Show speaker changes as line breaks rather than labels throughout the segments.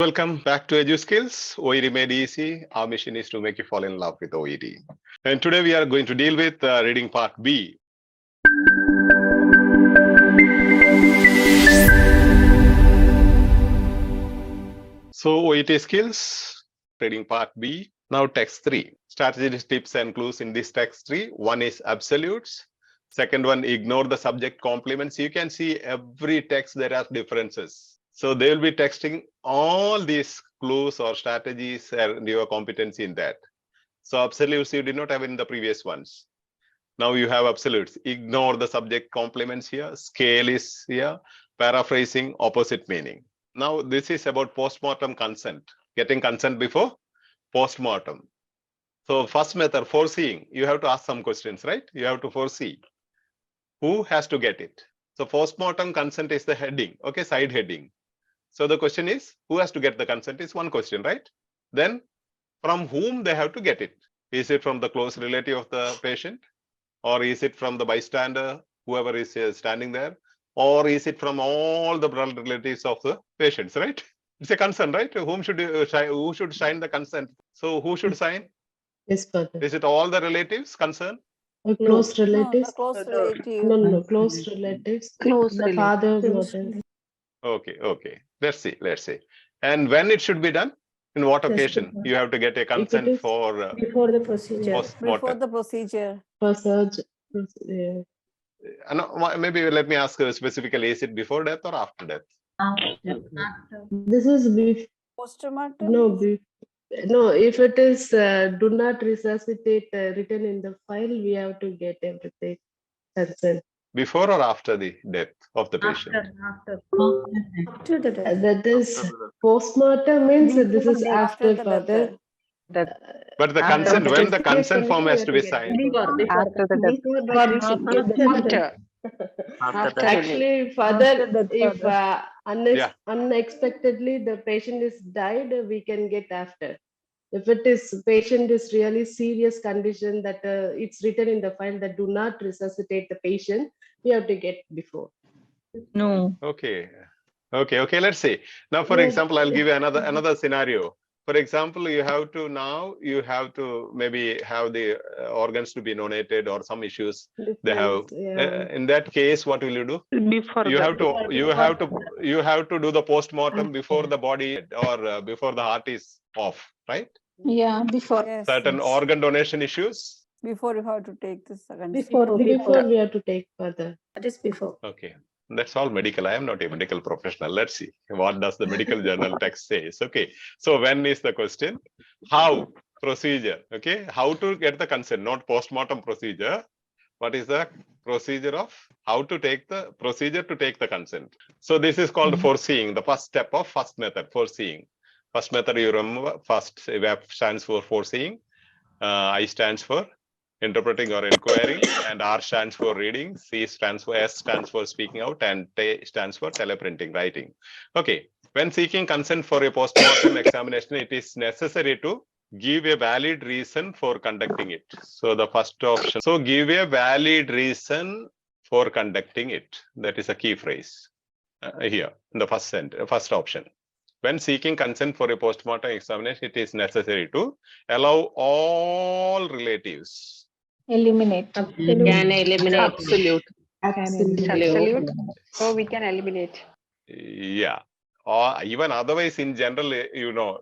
Welcome back to Edu Skills. OET made easy. Our mission is to make you fall in love with OET. And today we are going to deal with reading part B. So OET skills, reading part B. Now text 3. Strategies, tips and clues in this text 3. One is absolutes. Second one, ignore the subject complements. You can see every text there are differences. So they will be texting all these clues or strategies and your competency in that. So absolutes you did not have in the previous ones. Now you have absolutes. Ignore the subject complements here. Scale is here. Paraphrasing, opposite meaning. Now this is about postmortem consent. Getting consent before postmortem. So first method, foreseeing. You have to ask some questions, right? You have to foresee. Who has to get it? So postmortem consent is the heading. Okay, side heading. So the question is, who has to get the consent is one question, right? Then from whom they have to get it? Is it from the close relative of the patient? Or is it from the bystander, whoever is standing there? Or is it from all the blood relatives of the patients, right? It's a consent, right? Who should sign the consent? So who should sign?
Yes, Father.
Is it all the relatives concerned?
Close relatives?
Close relative.
No, close relatives.
Close
The father, mother.
Okay. Let's see. And when it should be done? In what occasion? You have to get a consent for
Before the procedure.
Before the procedure.
For surgery.
Maybe let me ask specifically, is it before death or after death?
After.
This is before.
Postmortem?
No, if it is do not resuscitate written in the file, we have to get everything consent.
Before or after the death of the patient?
After.
After the death. That is postmortem means this is after Father.
But the consent, when the consent form has to be signed?
After the
Actually, Father, if unexpectedly the patient is died, we can get after. If it is patient is really serious condition that it's written in the file that do not resuscitate the patient, we have to get before.
No.
Okay. Let's see. Now, for example, I'll give you another scenario. For example, you have to maybe have the organs to be donated or some issues they have. In that case, what will you do?
Before
you have to do the postmortem before the body or before the heart is off, right?
Yeah, before.
Yes,
Certain organ donation issues.
Before you have to take this second.
Before we have to take further. That is before.
Okay. That's all medical. I am not a medical professional. Let's see. What does the medical journal text says? Okay. So when is the question? How? Procedure. Okay. How to get the consent, not postmortem procedure. What is the procedure of how to take the procedure to take the consent? So this is called foreseeing, the first step of first method, foreseeing. First method, you remember, first F stands for foreseeing, I stands for interpreting or inquiring, and R stands for reading, S stands for speaking out, and T stands for teleprinting, writing. Okay, when seeking consent for a postmortem examination, it is necessary to give a valid reason for conducting it. So the first option, so give a valid reason for conducting it. That is a key phrase here in the first option. When seeking consent for a postmortem examination, it is necessary to allow all relatives.
Eliminate.
Can eliminate.
Absolute.
So we can eliminate.
Yeah. Or even otherwise, in general,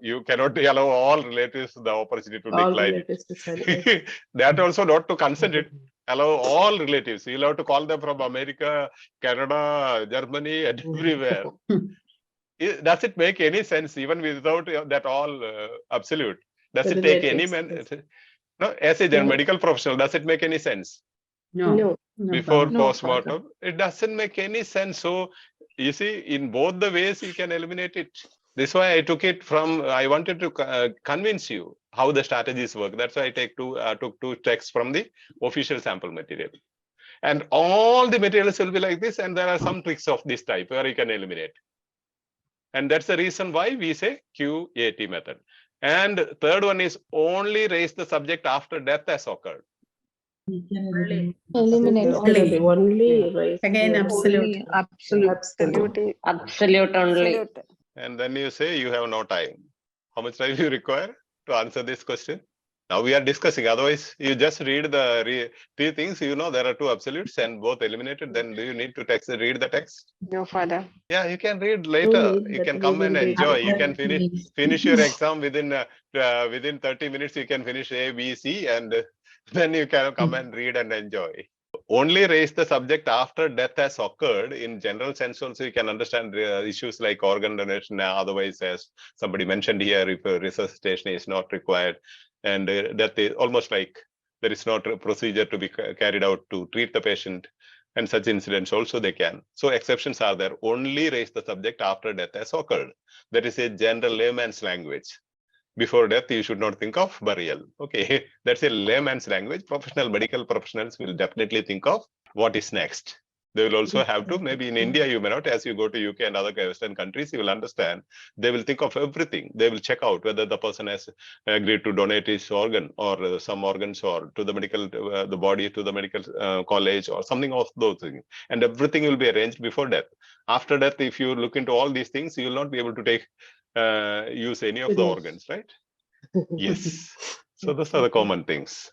you cannot allow all relatives the opportunity to decline it. That also not to consent it. Allow all relatives. You'll have to call them from America, Canada, Germany, and everywhere. Does it make any sense even without that all absolute? Does it take any no, as a medical professional, does it make any sense?
No.
Before postmortem, it doesn't make any sense. So you see, in both the ways you can eliminate it. This is why I took it from. I wanted to convince you how the strategies work. That's why I took two texts from the official sample material. And all the materials will be like this, and there are some tricks of this type where you can eliminate. And that's the reason why we say QAT method. And third one is only raise the subject after death has occurred.
Eliminate.
Only raise.
Again, absolute.
Absolute.
Absolute only.
and then you say you have no time. How much time you require to answer this question? Now we are discussing. Otherwise, you just read the three things. You know there are two absolutes and both eliminated. Then do you need to read the text?
No further.
Yeah, you can read later.
need,
You
but
can
we
come and
will read
enjoy.
it.
You can finish your exam within 30 minutes. You can finish A, B, C, and then you can come and read and enjoy. Only raise the subject after death has occurred. In general sense, also you can understand issues like organ donation. Otherwise, as somebody mentioned here, if resuscitation is not required, and death is almost like there is not a procedure to be carried out to treat the patient, and such incidents also they can. So exceptions are there. Only raise the subject after death has occurred. That is a general layman's language. Before death, you should not think of burial. Okay, that's a layman's language. Professional medical professionals will definitely think of what is next. They will also have to, maybe in India, you may not, as you go to UK and other Western countries, you will understand. They will think of everything. They will check out whether the person has agreed to donate his organ or some organs or to the medical, the body to the medical college or something of those things. And everything will be arranged before death. After death, if you look into all these things, you will not be able to take use any of the organs, right? Yes. So those are the common things.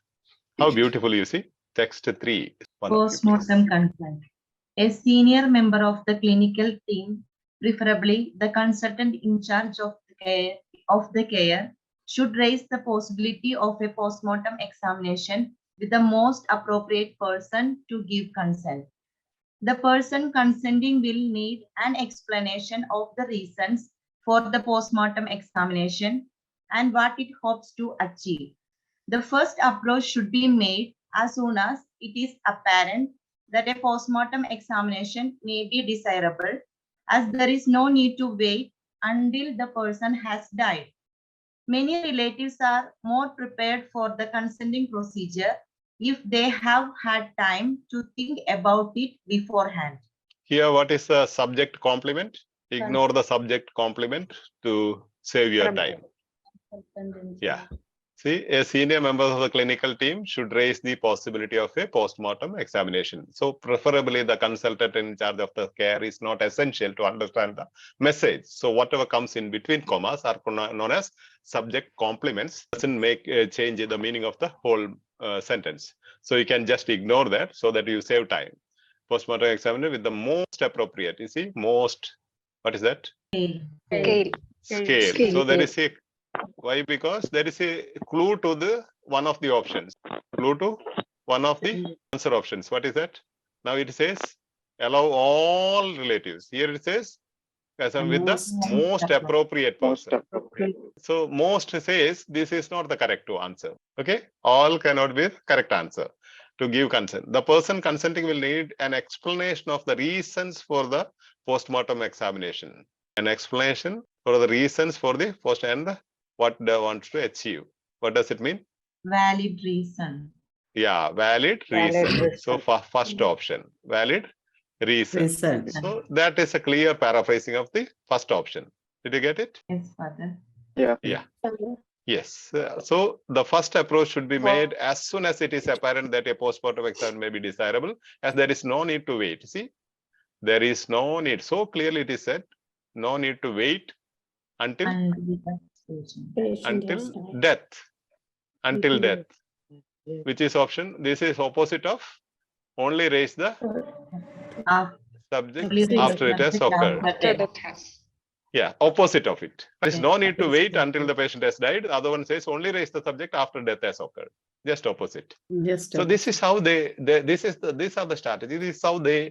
How beautiful, you see. Text 3.
Postmortem consent. A senior member of the clinical team, preferably the consultant in charge of the care, should raise the possibility of a postmortem examination with the most appropriate person to give consent. The person consenting will need an explanation of the reasons for the postmortem examination and what it hopes to achieve. The first approach should be made as soon as it is apparent that a postmortem examination may be desirable, as there is no need to wait until the person has died. Many relatives are more prepared for the consenting procedure if they have had time to think about it beforehand.
Here, what is the subject complement? Ignore the subject complement to save your time. Yeah. See, a senior member of the clinical team should raise the possibility of a postmortem examination. So preferably the consultant in charge of the care is not essential to understand the message. So whatever comes in between commas are known as subject complements. Doesn't make change the meaning of the whole sentence. So you can just ignore that so that you save time. Postmortem examiner with the most appropriate, you see, most, what is that?
Scale.
Scale. So there is a, why? Because there is a clue to the one of the options. Clue to one of the answer options. What is that? Now it says allow all relatives. Here it says as with the most appropriate person. So most says this is not the correct answer. Okay, all cannot be the correct answer to give consent. The person consenting will need an explanation of the reasons for the postmortem examination. An explanation for the reasons for the post and what they want to achieve. What does it mean?
Valid reason.
Yeah, valid reason. So first option, valid reason. So that is a clear paraphrasing of the first option. Did you get it?
Yes, Father.
Yeah. Yes. So the first approach should be made as soon as it is apparent that a postmortem exam may be desirable, as there is no need to wait. See, there is no need. So clearly it is said, no need to wait until death. Until death. Which is option? This is opposite of only raise the subject after it has occurred. Yeah, opposite of it. There is no need to wait until the patient has died. The other one says only raise the subject after death has occurred. Just opposite. So this is how these are the strategies. This is how they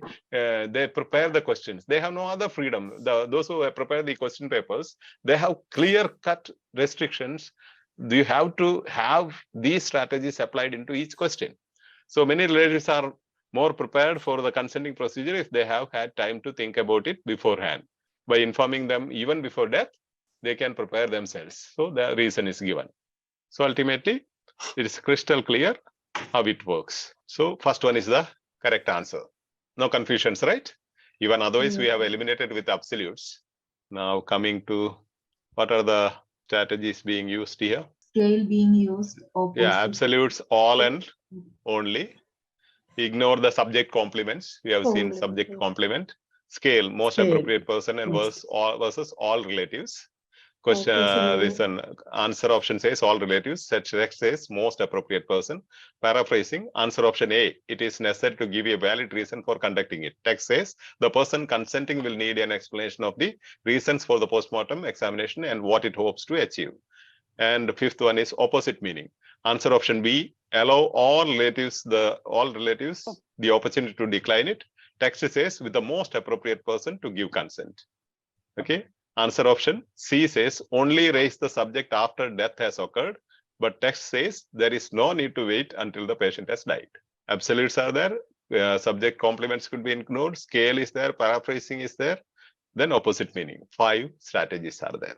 prepare the questions. They have no other freedom. Those who prepare the question papers, they have clear-cut restrictions. You have to have these strategies applied into each question. So many relatives are more prepared for the consenting procedure if they have had time to think about it beforehand. By informing them even before death, they can prepare themselves. So the reason is given. So ultimately, it is crystal clear how it works. So first one is the correct answer. No confusions, right? Even otherwise, we have eliminated with absolutes. Now coming to what are the strategies being used here?
Scale being used.
Yeah, absolutes, all and only. Ignore the subject complements. We have seen subject complement. Scale, most
Scale.
appropriate person and
Yes.
versus all relatives. Question,
Option
this
A.
an answer option says all relatives, such text says most appropriate person. Paraphrasing, answer option A, it is necessary to give a valid reason for conducting it. Text says the person consenting will need an explanation of the reasons for the postmortem examination and what it hopes to achieve. And the fifth one is opposite meaning. Answer option B, allow all relatives the opportunity to decline it. Text says with the most appropriate person to give consent. Okay. Answer option C says only raise the subject after death has occurred, but text says there is no need to wait until the patient has died. Absolutes are there, subject complements could be ignored, scale is there, paraphrasing is there, then opposite meaning. 5 strategies are there.